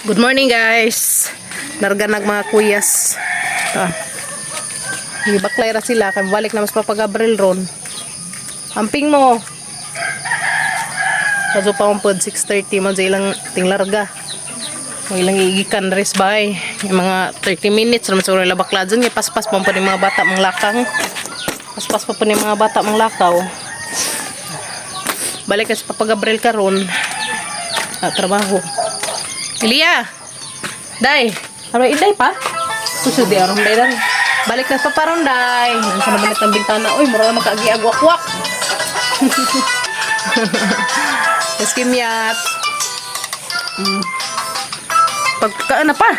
Good morning guys. Narganag mga kuyas. Gibaklay ra sila kay balik na mas papagabril ron. Amping mo. Kaso pa pod 6:30 man sa ilang tinglarga. Mo ilang igikan res bay. Yung mga 30 minutes ra man sa ila bakla dyan. Paspas pa ni mga bata mang lakang. Paspas pa ni mga bata mang lakaw. Balik na sa papagabril karon. Trabaho. Ilia. Day. Ano iday pa? Susud di aron day lang. Balik na sa paron day. Sa nabalit ng bintana. Uy, mura na makaagi agwak-wak. Eskimyat. Pagkaan na pa.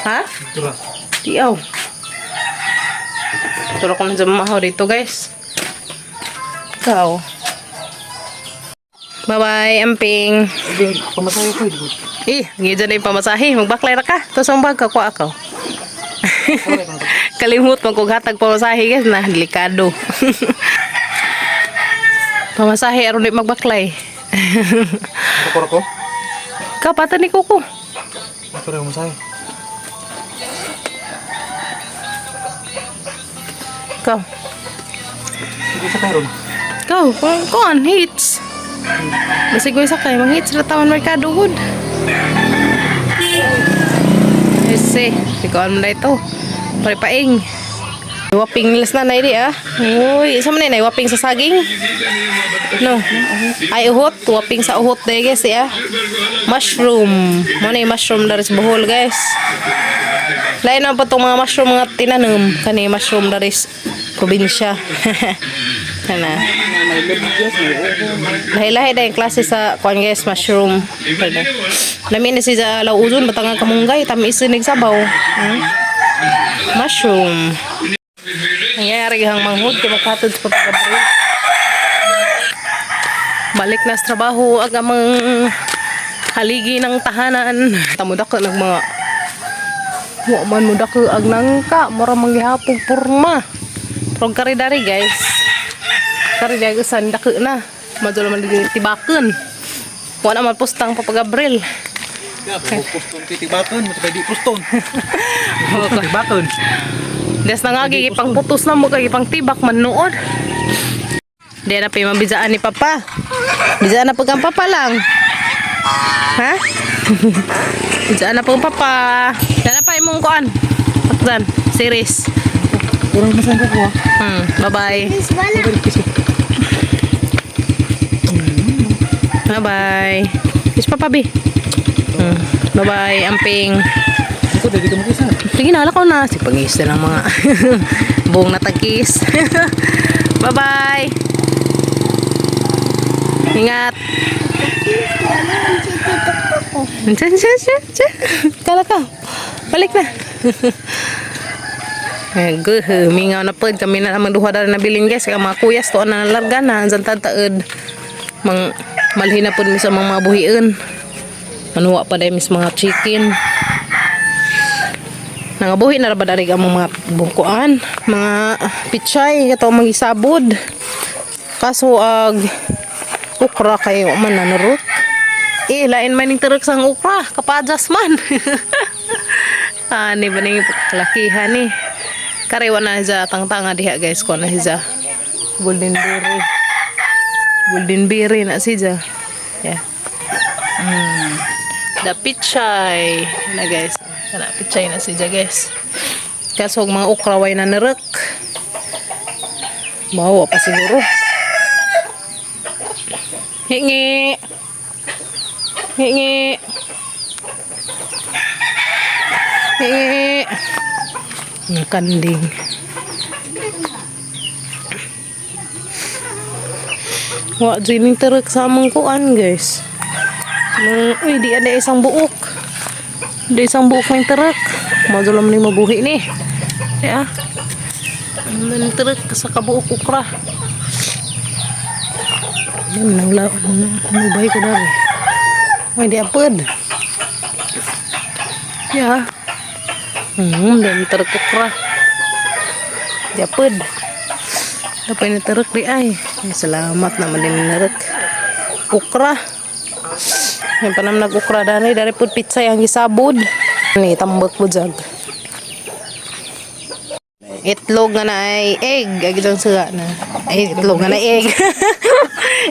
Ha? Tiyaw. Tulog ko na dyan mahaw dito guys. Ikaw. Bye-bye, amping. Pamasahe ko. Ngayon na yung pamasahe. Magbaklay na ka. Tapos ang bag ka ko ako. Kalimut mo kung hatag pamasahe guys na. Delikado. Pamasahe, aron di magbaklay. Kapor ko? Kapatan ni Kuko. Kapor ko masahe. Ikaw. Hindi sa karon. Ikaw, kuhan, hits. Basi ko isa kayo, mang hits na taman merkado good. Ese, ikaw mo na ito. Paripaing. Waping nilas na di ah. Uy, isa mo na waping sa saging. No. Ay uhot, waping sa uhot day guys ya. Mushroom. Mo na mushroom dari sa Bohol guys. Lain na pa itong mga mushroom mga tinanom. Kani mushroom dari sa probinsya. Kana. Lahi-lahi na yung klase sa kuan guys, mushroom. Lamin na siya lauzon, batangang kamunggay, tamis sinig sabaw. Mushroom. Nangyayari hang manghod, kaya makatod sa pagkabri. Balik na sa trabaho, agamang haligi ng tahanan. Tamudak ka ng mga waman mudak ka ag nangka, mura manggihapog purma. Pero karidari guys. Karidari san dako na. Madalo man tibaken. Wala man postang papagabril. Ya, poston titibaton, mo di poston. Titibaton. Des nangagi ipang putos na mo kay ipang tibak man nuod. Di na pa mabizaan ni Papa. Bizaan na pag ang Papa lang. Ha? Bizaan na pag Papa. Dala pa imong kuan. Pakdan, series. Kurang masan ko. Bye-bye. Bye-bye. Kiss Papa B. Bye-bye, amping. Ako dito mo kisa. Sige na, ko na. Si pangis na ng mga buong natagkis. Bye-bye. Ingat. Kala ka. Balik na. Mingaw na po. Kami na naman duha na nabilin guys. Kaya mga kuyas to na nalarga na. Ansan tataod. Malhin na po mis mga buhiin. Manuwa pa dahil mis mga chicken. Nangabuhi na ba dari ang mga bungkuan. Mga pichay. Ito mga isabod. Kaso ukra kayo man nanurot. Lain man yung turok sang ukra. Kapajas man. Ni ba ning lakihan ni. Karewa na siya tangtanga diha guys ko na siya golden berry na siya yeah. Da pichay na guys na pichay na siya guys kaso mga okra way na narek bawa pa siguro hingi kanding wa jining terek sa among kuan guys. Uy di ada isang buok. Di isang buok ng terek. Madulam ni mabuhi ni. Ya. Man terek sa kabuok ukra. Nang bay ko dari. Ay di apod. Ya. Dan terek ukra. Japod. Dapat ni terek di ay. Salamat naman din narek. Ukra. May panam nag-ukra dari pud pizza yang gisabod. Ni tambot po jag. Itlog nga na ay egg. Agitong suga na. Ay, itlog nga na egg.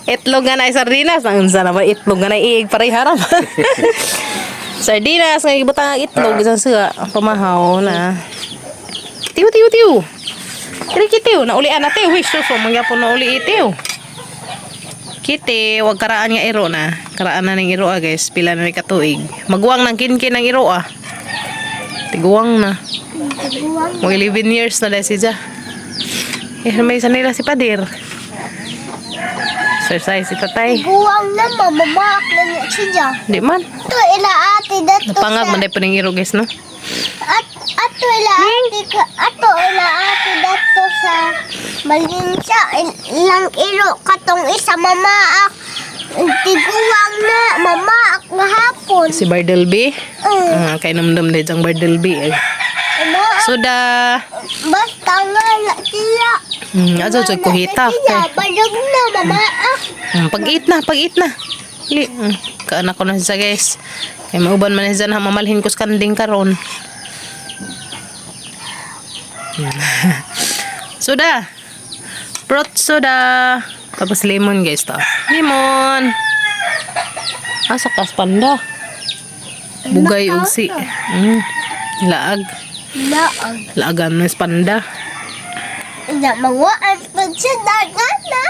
Itlog nga na ay sardinas. Ang unsa naman itlog nga na egg. Paray harap. Sardinas nga ibutang ang itlog. Agitong suga. Pamahaw na. Tiw. Kiri kitiw. Naulian na tiw. Wish so mangyapon na uli itiw. Kiti, wag karaan nga iro na. Karaan na ng iro guys. Pila na ni katuig. Magwang ng kinkin ng iro Tiguwang na. Mo 11 years na dahil siya. May isa nila si Padir. Exercise si tatay. Buwang na mamamak na niya siya. Di man. Ito ila ate dato Napangag man dahil pa ng iro guys no. ato ila ate dato sa Malinsa ilang ilo katong isa mamaak. Tiguwang na mamaak nga hapon. Si Bardelby. Kay namdam dahil siyang Bardelby. Suda. Basta nga na siya. Azo joy kuhita. Balog na mamaak. Pag-eat na. Li. Kaanak ko na siya guys. Kay mauban man siya na mamalhin ko skanding karon. Soda. Fruit soda. Tapos lemon guys to. Lemon. Asa kas panda. Bugay ug si. Laag. Laagan ng panda. Ina mawaan pag siya dagana.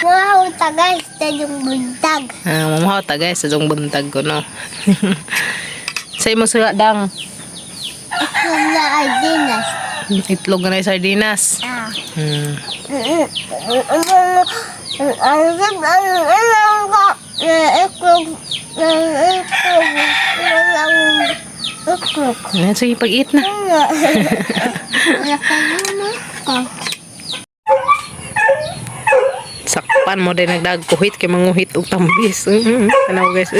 Wow, tagay sa yung buntag. Mamahaw ta guys sa dong buntag ko no. Say mo sila dang. Ito na ay dinas. Itlog na sardinas. Sige, pag-eat na. Sakpan mo din nagdagkuhit kay manguhit og tambis. Tanaw guys.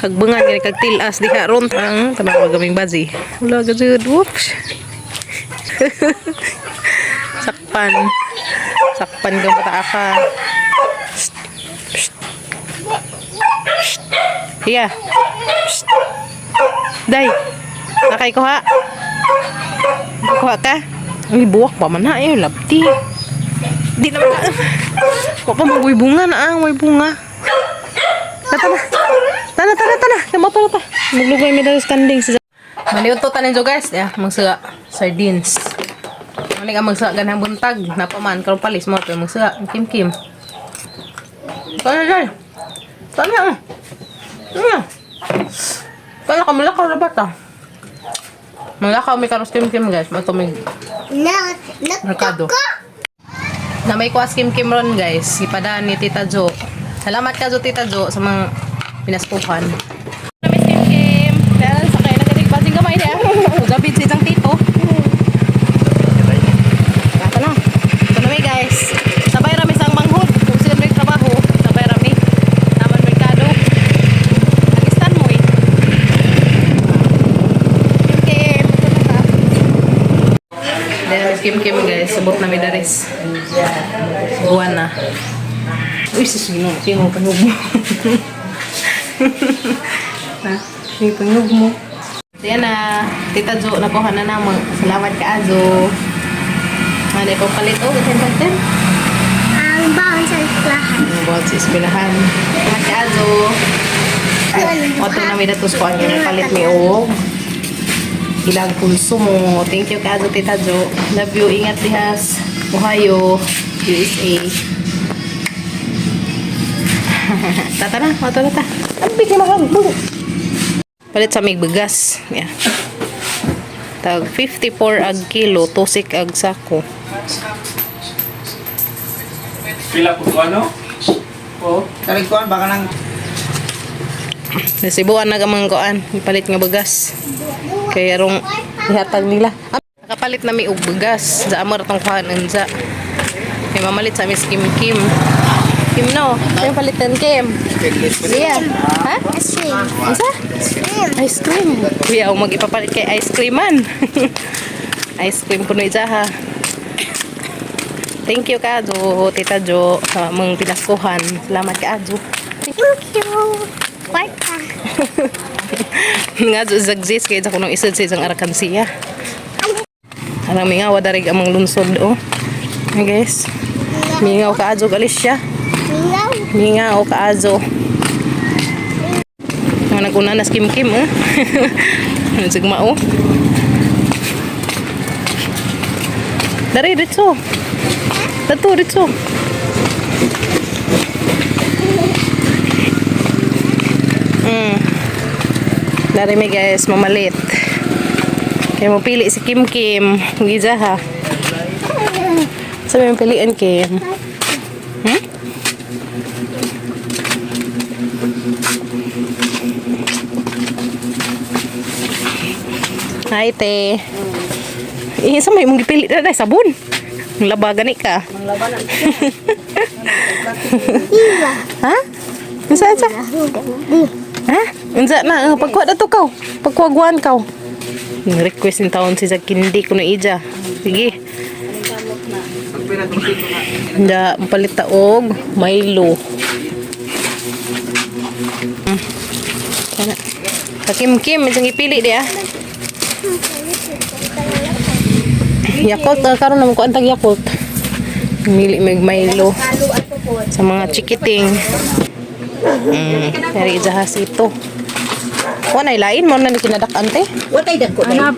Hagbengan kay kagtilas diha ron tanaw gaming bazi. Wala ka jud. Whoops. Sakpan ka bata ka. Iya. Day. Nakay ko ha. Kuha ka. Ay buwak pa man na labti. Di naman na. Kung pa magway bunga na may bunga. Tana. Kama pa. Maglugay may dalos kanding. Maliw to tanin jo guys. Magsaga sardines. Mali ka magsaga ganang buntag. Napaman karong palis mo. Pero magsaga. Kim. Tana. Kaya malakaw na bata. Malakaw may karos kim guys. Mato may merkado. Na may kuas kim ron guys. Ipadaan ni Tita Jo. Salamat ka Jo Tita Jo sa mga pinaskuhan. Miss Kim. Kaya sa kayo nagkatigbasing kamay niya. Gabit si isang tito. Ito na may guys. Sabay rami sang manghod. Kung sila may trabaho. Sabay rami. Naman merkado. Nagistan mo Kim. Kim guys. Sabot na may daris. Buwan na. Uy, sisino. Sino panyog mo? Sino panyog mo? So yan na. Tita Jo, nakuha na naman. Salamat ka, Azo. Ano ko palit o? Ganyan. Ang baon sa islahan. Ang bawat sa ispilahan. Salamat ka, Azo. Wato na may datos ko. Ang palit may o. Ilang pulso mo. Thank you ka, Azo, Tita Jo. Love you. Ingat dihas. Ohio. USA. Tata na. Ang bigyan mo. Palit sa may bigas. Yeah. Tag 54 ag kilo. Tusik ag sako. Pila po ano? Oo. Kalikuan baka nang Nasibuan na gamang kuan. Ipalit nga bigas. Kaya rong ihatag nila. Nakapalit na may og bigas. Sa amor tong kuhan unsa. Kay mamalit sa Miss Kim. Kim no. Yung palitan Kim. Yeah. Ha? Ice cream. Unsa? Ice cream. Kuya, mag-ipapalit kay ice cream man. Ice cream kuno ha. Thank you ka, Jo, Tita Jo, sa mong pinaskuhan. Salamat ka, Jo. Thank you. Kwarta. Nga zagzis kaya sa kunong isad sa isang arakansiya. Anang mingaw darig amang lunsod oh. Hey guys. Mingaw kaazo galis siya. Mingaw. Mingaw kaazo. Mga naguna na skim-kim oh. Sigma oh. Dari ritso. Dato ritso. Dari mi guys, mamalit. Kaya mo pili si Kim Kim. Giza ha. Sabi mo piliin Kim. Hmm? Hi te. Sa may mong gipili na dahil sabon. Ang labagan ka. Ha? Unsa sa? Ha? Unsa na pagkuha dato kaw. Pagkuwagwan kaw. Request ni taon si sa kindi ko na ija. Sige. Nda mapalit ta og Milo. Kana. Kakim-kim isang ipili di ah. Yakult karon naman ko antag Yakult. Mili mig Milo sa mga chikiting. Dari jahas ito. Wala lain mo na ni kinadak ante. Watay dako na.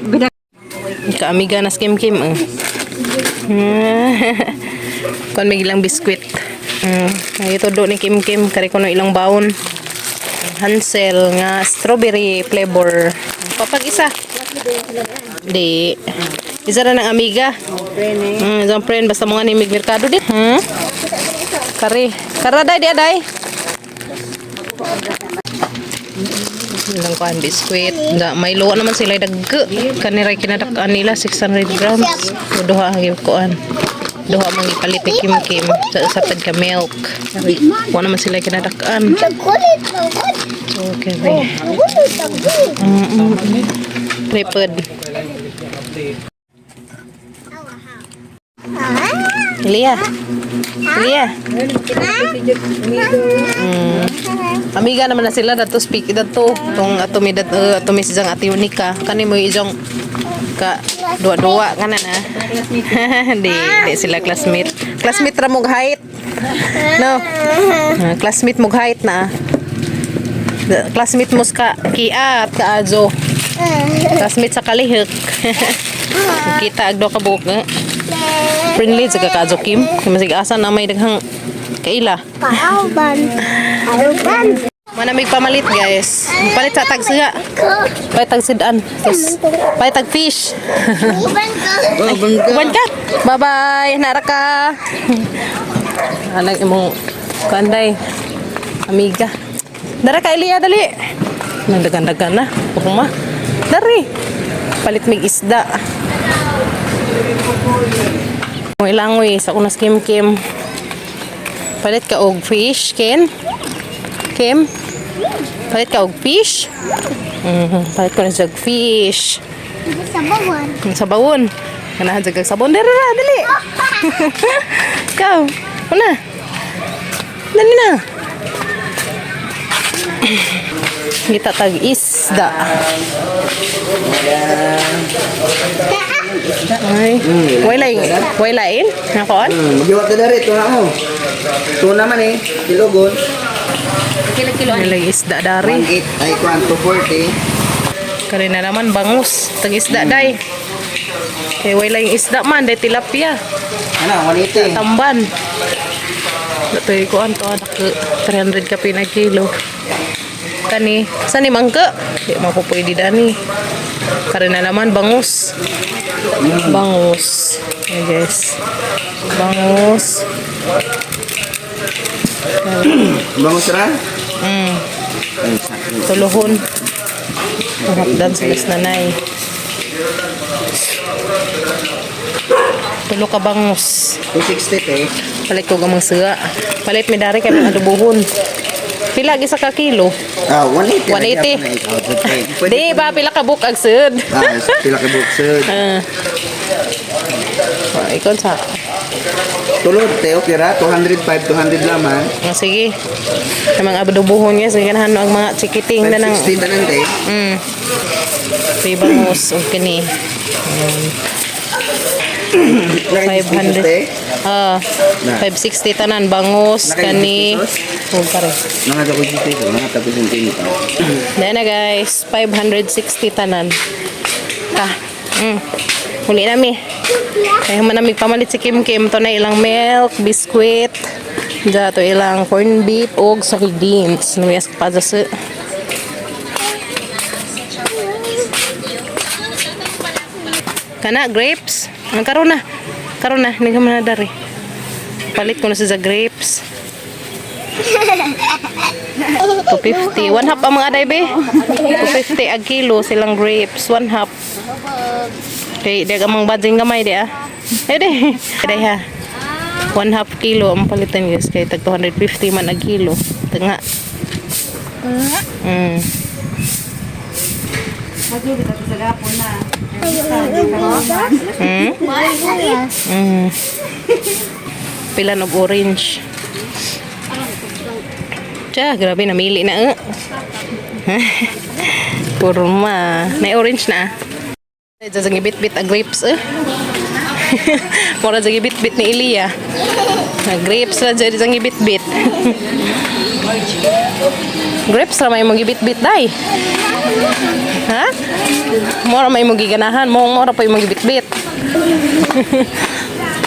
Kaamiga na Kim Kim. Kon may ilang biskwit. Ito do ni Kim Kim kare ko no ilang baon. Hansel nga strawberry flavor. Papag isa. Di. Isa na ng amiga. Isang friend basta mga ni merkado din. Kare. Karaday di aday. Ilang kuhan biskwit. Milo naman sila dagga. Kaniray kinadakaan nila 600 grams. Duha ang kuhan. Duha mang ipalit ni Kim Kim sa usapad ka milk. Wala naman sila kinadakaan. Kulit. Okay. Kulit. Tripod. Lia. Amiga naman na sila dato speak dato tong atumi sijang ati unika kani mo ijong ka dua kana na. di sila classmate ra mog height no classmate mog height na classmate mo ka kiat kaazo classmate sa kalihik kita agdo ka buok friendly sa kaazo Kim masig asa na may daghang kaila Pauban. manamig pamalit guys palit sa tagsiga palit tag sidan palit tag fish Uban ka bye bye nara ka alang imong kanday amiga dara ka Elia dali nagdagan-dagan na puma dari palit mig isda mo ilangoy sa kunas Kim Kim palit ka og fish Kim palit ka og fish palit ko na sa fish Sa bawon. Kanahan sa sabon dali ikaw una dali na kita tag isda ay way lain nakon Magiwat ka dari, tuna mo. Tuna man eh, kilogon. kilo lagi isda dari 1.8, ay kuhan, 240. kare na naman bangus tag isda day kay way lain isda man day tilapia Ano, 180. tamban datoy ko anto anak 300 ka pinag kilo kani sani mangke di mapupwede dani kare na naman bangus hey guys bangus Bangus ra? tuluhon harapdan sa nanay tulo ka bangus 260 eh. palit ko gamang siga palit mi dari kay mga adubuhon pila gisa ka kilo 180. 180 di ba pila ka bukag sud Pila ka buksod. ikon sa Tulod, te, okay ra? 205, 200 laman. Sige. Ang mga adobuhon niya, sige ganahan ang mga chikiting na nang 560 tanan, te. May bangus o kini. 500. te. 560 tanan bangus kani. Oh, pare. Nangata ko dito, nangata ko yung tinita. Dahil na guys, 560 tanan. Huli nami. Kaya man nami pamalit si Kim Kim. Ito na ilang milk, biskuit. Ito ilang corn beef o sardines. Nuyas pa sa kana grapes. Ang karon na. Hindi ka man na dari. Palit ko na sa grapes. 250. 1 half ang mga aday be. 250 ag kilo silang grapes. 1 half. Okay, di amang bading gamay di ah. Di ha. 1 half kilo ang palitan guys. Kaya tag 250 man ag kilo. Tanga. Pilan of orange. Tiya, grabe namili na Kurma. May orange na. Jajang bit-bit a grapes Mura jang bit-bit ni Ilia. Grapes la jajang bit-bit. Grapes ra may mong bit-bit dai. Ha? Mura may mong giganahan, mura pa yung mong bit-bit.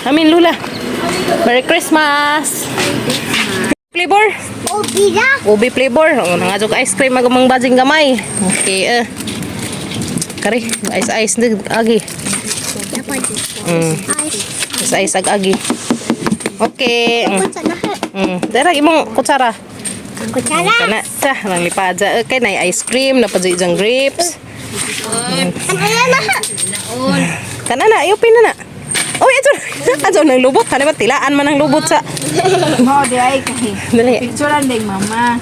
Amin Lula. Merry Christmas. Flavor? Ubi flavor. Oh, nangajog ice cream magamang bajing gamay. Okay, kari, ice agi. Ice agi. Okay. Dara imong kutsara. Kana sa nang lipaja kay na ice cream na padjay jang grapes. Kana na, yupin na. Oh, ito nang lubot. Kana ba tilaan man ang lubot sa. Mau di ay kahi. Dali. Picturean ding mama.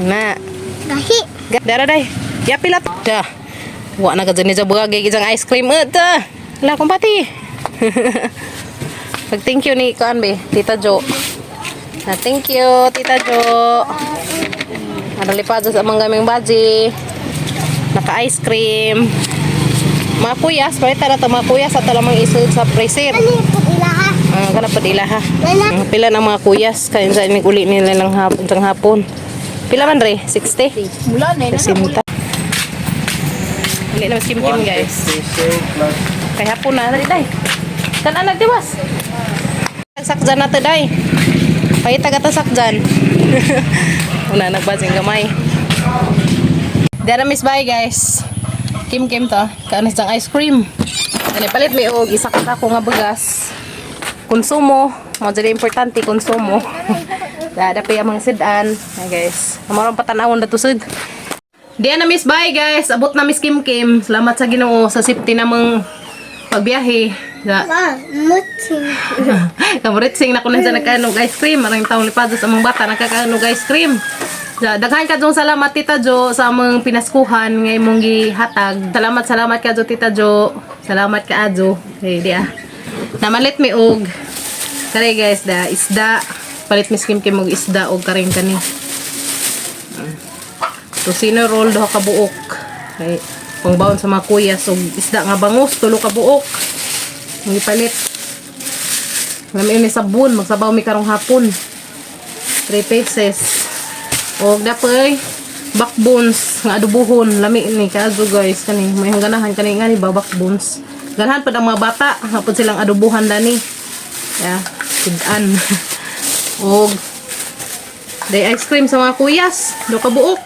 Na. Gahi. Dara day. Ya pilat. Dah. Wa na ka jani sa bagay isang ice cream eta. La kumpati. Pag thank you ni kuan be, Tita Jo. Na thank you Tita Jo. Adali pa sa mga gaming baji. Naka ice cream. Mga kuyas, palita na ito mga kuyas at lamang isud sa freezer. Kana pa dila ha. Pila ng mga kuyas kaya sa uli nila lang hapon. Pila man re? 60? Mula na Sinta. Hindi na mas kim-kim guys. Kaya hapon na dali day. Kan anak diwas. Sakjan na to day. Pahita ka sakjan. Una nagbasing gamay. Dara miss bye guys. Kim-kim to. Kaano isang ice cream. Ano palit may og isa ka ko nga bugas. Konsumo. Mo dili importante konsumo. Dada pa yung mga sidan. Hey guys. Amarang patanawon na tusod. Diyan na miss bye guys. Abot na miss Kim-kim. Salamat sa Ginoo sa safety namang pagbiyahe. Kamuritsing na ko na sa nagkaanog ice cream. Maraming taong lipados sa mga bata nagkakaanog ice cream. Daghan ka dong salamat Tita Jo sa among pinaskuhan ngay mong gihatag. Salamat ka Jo Tita Jo. Salamat ka Ajo. Okay, dia. Namalit mi og kare guys da isda. Palit mi Kim-kim og isda og karing kani. Tosino roll do ka buok. Okay. Pangbaon sa mga kuyas og isda nga bangus tulo ka buok. Ngi palit. Lami ni sabon magsabaw mi karong hapon. 3 pieces. O dapoy backbones nga adobohon lami ni kaadto guys kani may ganahan kani nga ni backbones ganahan pud ang mga bata hapon silang adobohan dani ya sidan og day ice cream sa mga kuyas do ka buok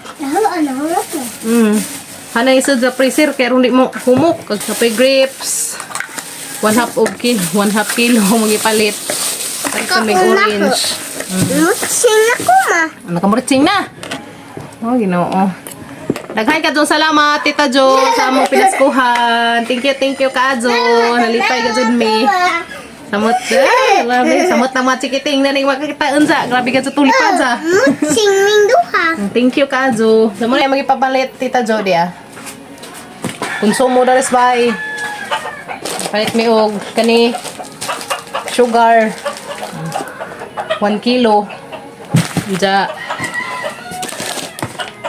hanay isud sa freezer kay ron di mo humok kag sapay grapes 1 half kilo mo gipalit kag may orange. Mutsing ako ma. Ano ka muritsing na? Oh, Ginoo. Daghan ka dong salamat Tita Jo sa among pinaskuhan. Thank you ka Jo. Nalipay ka jud mi. Samot grabe. Samot na mga chikiting na ning makakita unsa. Grabe ka jud tulipan sa. Mutsing minduha. Thank you ka Jo. Sa mo na magipapalit Tita Jo dia. Konsumo dares bay. Palit mi og kani sugar 1 kilo. Dya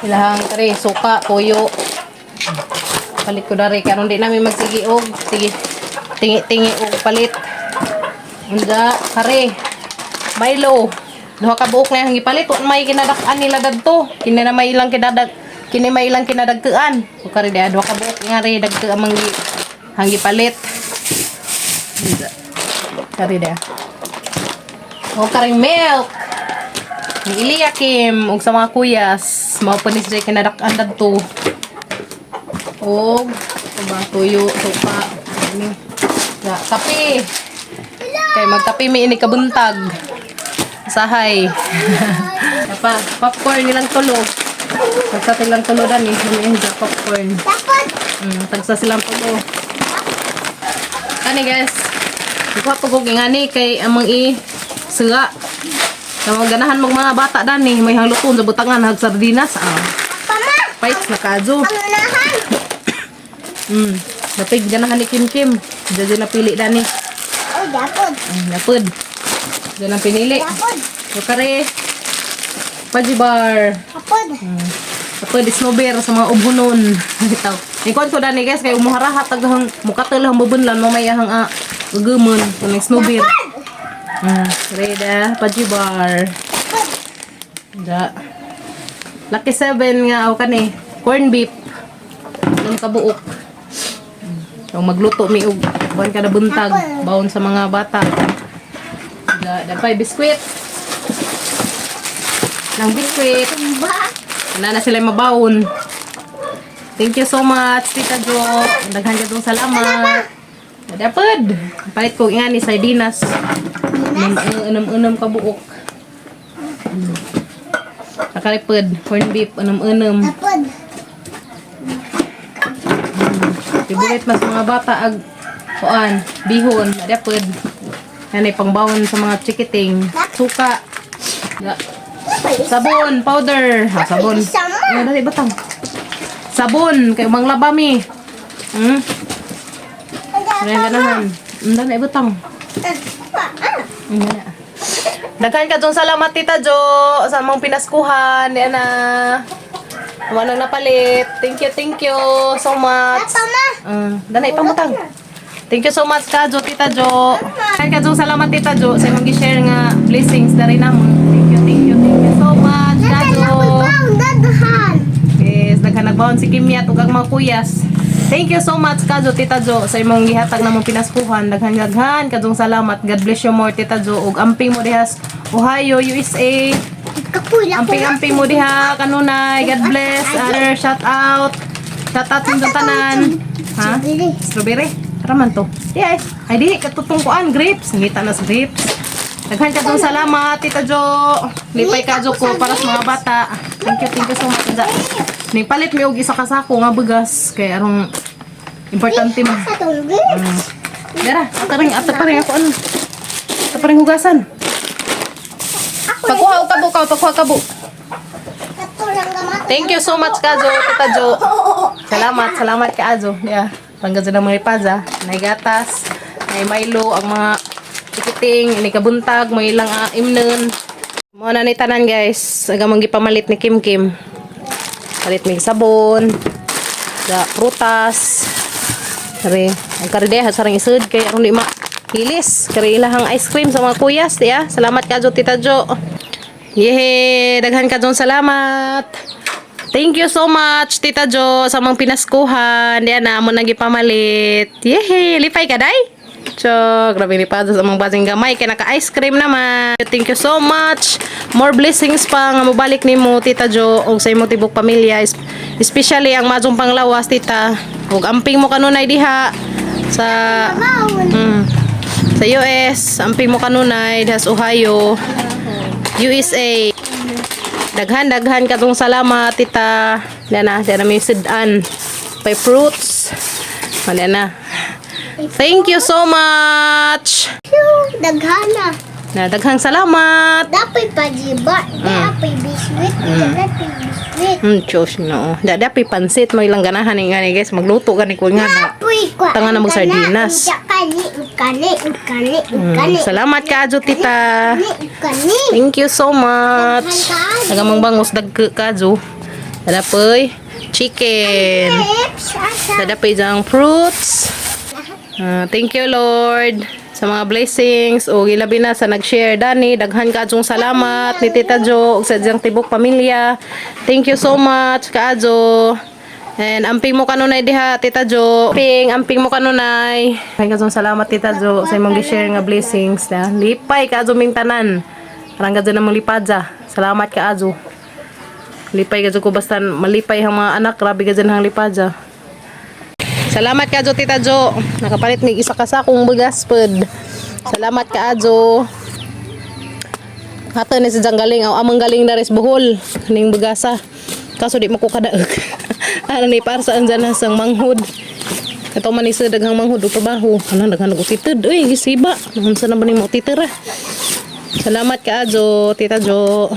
ilahang kare suka, toyo. Palit ko dari karon di namin magsigi og sige tingi-tingi og palit. Unda kare Milo. Duha ka buok na yung ipalit. Huwag may kinadak-an nila dadto. Kini na may ilang kinadagkaan. So kare di duha ka buok nga rin dagkaan mang hanggi palit. Kare di. O karing milk. Ni Iliakim og sa mga kuyas. Mao pa ni siya kinadak-an dadto. Og tuyo, suka. Kape. Kay magkape mi ini kabuntag. Sahay. Apa popcorn nilang tulog. Tagsa silang tulodan ni popcorn. Tagsa silang tulo. Kani guys. Ikuha po kong ingani kay amang sira. Sa mga ganahan mong mga bata dani may hangluton sa butangan hag sardinas. Pait na kajo. Napig ganahan ni Kim. Jadi napili dani. Oh, dapat. Napod. Diyan ang pinili. So, kare. Pajibar. Dapat. Tapos disnober sa mga ubhunon. Ito. Ikon ko dani guys. Kaya umuharahat. Taghang mukatal ang bubunlan. Mamaya hang ugumon. Kung snober. Kare da. Pajibar. Da. Lucky 7 nga. O kani. Corn beef. Nung kabuok. Kung magluto mi og buwan kada buntag. Bawon sa mga bata. Dapay biskwit. Nang biskwit. Wala na sila mabawon. Thank you so much, Tita Jo. Daghan ka dong salamat. Dapod. Palit ko nga ni sardinas. Unam kabuok. Nakalipod. Corn beef. Unam. Dapat. Favorite mas mga bata ag kuan, bihon, dapod. Nanay pangbawon sa mga chikiting, suka. Sabon, powder. Sabon. Ano dali batang? Sabon kay umang labami. Ano ganahan? Dali batang. Daghan ka dong salamat Tita Jo sa mong pinaskuhan. Di na. Wanang napalit. Thank you so much. Danay pamutang. Thank you so much Kajo, Tita Jo. Kaya Kajo, salamat Tita Jo sa imong gi-share nga blessings na rin namon. Thank you so much Kajo. Yes, daghan nagbawon si Kimyat ug ang mga kuyas. Thank you so much Kajo, Tita Jo sa imong gihatag namong pinaskuhan. Daghan kajong salamat. God bless you more Tita Jo ug amping mo dihas Ohio, USA. Amping mo diha kanunay. God bless. Shout out ng tanan. Ha? Strawberry. Raman to. Yes. Ay di katutong kuan grapes. Ngita na sa grapes. Daghan ka dong salamat Tita Jo. Lipay ka Jo ko para sa mga bata. Thank you so much. Ni palit mi og isa ka sako nga bugas kay arong importante mo. Dara, ataparing ako ano. Ataparing hugasan. Pagkuha kabo. Thank you so much Kajo, Tita Jo. Salamat ka Ajo. Yeah. Pangga sa mga ipaza, nay gatas, nay Milo, ang mga tikiting, ini kabuntag, may ilang imnon. Mo na ni tanan guys, aga manggi pamalit ni Kim. Palit mig sabon, da prutas. Kare, ang karde sarang isud kay aron di mahilis. Kare ilahang ice cream sa mga kuyas, ya. Salamat Kajo, Tita Jo. Yehe, daghan ka dong salamat. Thank you so much Tita Jo sa mga pinaskuhan. Diyan na mo nang gipamalit. Yehe, lipay ka day. So, grabe ni pa sa mga basing gamay kay naka ice cream naman. Thank you so much. More blessings pa nga mobalik nimo Tita Jo og sa imong tibok pamilya, especially ang majong panglawas Tita. Ug amping mo kanunay diha sa sa US, amping mo kanunay diha sa Ohio, USA. Daghan ka tong salamat Tita. Dana may sudan. Pay fruits. Dana. Thank you so much. Daghana. Daghang salamat. Dapat pajibar. Dapat biskuit. Dapat biskuit. Chos no. Dapat pansit mo ilang ganahan nga ni guys. Magluto gani ko nga na. Dapat ko. Tangan na mo sardinas. Kani Ukani. Salamat kaayo tita. Ukani. Thank you so much. Nagamang bangos dagke kaayo. Dadapoy chicken. Dadapoy jang fruits. Thank you Lord sa mga blessings o gilabi na sa nag-share Dani, daghan kaadjong salamat ni Tita Jo ug sa diyang tibok pamilya. Thank you so much kaadjo. And amping mo kanunay diha Tita Jo. Amping mo kanunay. Kaadjong salamat Tita Jo sa imong gi-share nga blessings na. Lipay kaadjo ming tanan. Parang gadyo na mong lipadja. Salamat kaadjo. Lipay gadyo ko basta malipay ang mga anak, grabe gadyo na ang lipadja. Salamat kaadyo Tita Jo. Nakapalit mig isa ka sakong bugas pod. Salamat kaadyo. Hato ni sa galing amang galing na res buhol ning bugasa. Kaso di mo ko kadaog. Ano ni para saan dyan sang manghud. Kato man ni sa daghang manghud ug trabaho. Ano daghang utitid. Uy gisiba. Unsa na ba ni mo titira? Salamat kaadyo Tita Jo.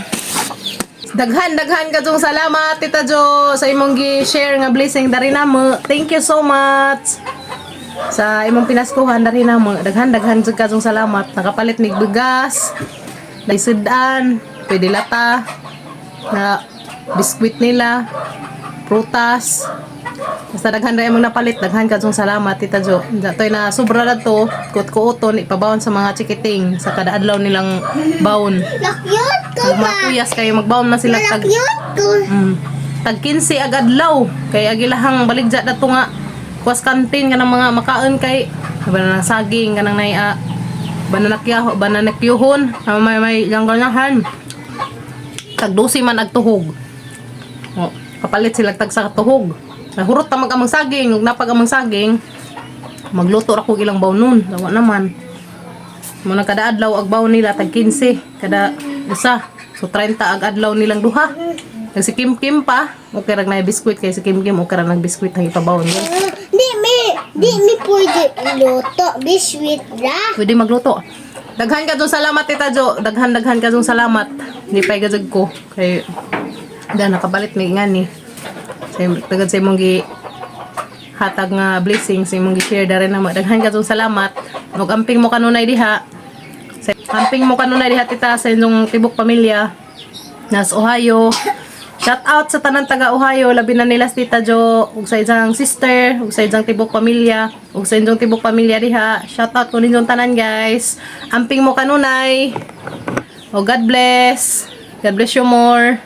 Daghan kadtong salamat Tita Jo sa imong gi-share nga blessing dari namo. Thank you so much. Sa imong pinaskuhan dari namo. Daghan jud kadtong salamat. Nakapalit mig bigas, daisudan, pwede lata, na biskwit nila, prutas. Basta daghan ra imong napalit, daghan kadtong salamat Tita Jo. Datoy na sobra na to, kuot-kuoton ipabawon sa mga chikiting sa kada adlaw nilang bawon. Nakyut ko Kung ba? makuyas kayo magbawon na sila tag Nakyut ko. tag 15 ag adlaw kay agilahang baligja dato nga kuwas kantin kanang mga makaon kay banana saging kanang nay bananakyuhon may langganyahan tag 12 man ag tuhog. Kapalit sila tag sa tuhog. Nahurot ta mag-amang saging, ug napag amang saging magluto ra ko ilang bawnon dawa naman. Muna kada adlaw ag bawon nila tag 15 kada isa. So 30 ag adlaw nilang duha. Nag si Kim pa, okay ra na biskwit kay si Kim okay ra nang biskwit ang ipabawon niya. Di mi pwede luto. Biswit ra. Pwede magluto. Daghan ka salamat Tita Jo. Daghan ka salamat. Hindi pa igazag ko kay da nakabalit ni ngani. Tagad sa imong gi hatag nga blessings sa imong gi-share dari na daghan ka salamat. Ug amping mo kanunay diha. Amping mo kanunay diha tita sa inyong tibok pamilya nas Ohio. Shout out sa tanan taga Ohio, labi na nila Tita Jo, ug sa isang sister, ug sa isang tibok pamilya, ug sa inyong tibok pamilya diha. Shout out ko ninyong tanan guys. Amping mo kanunay. O God bless. God bless you more.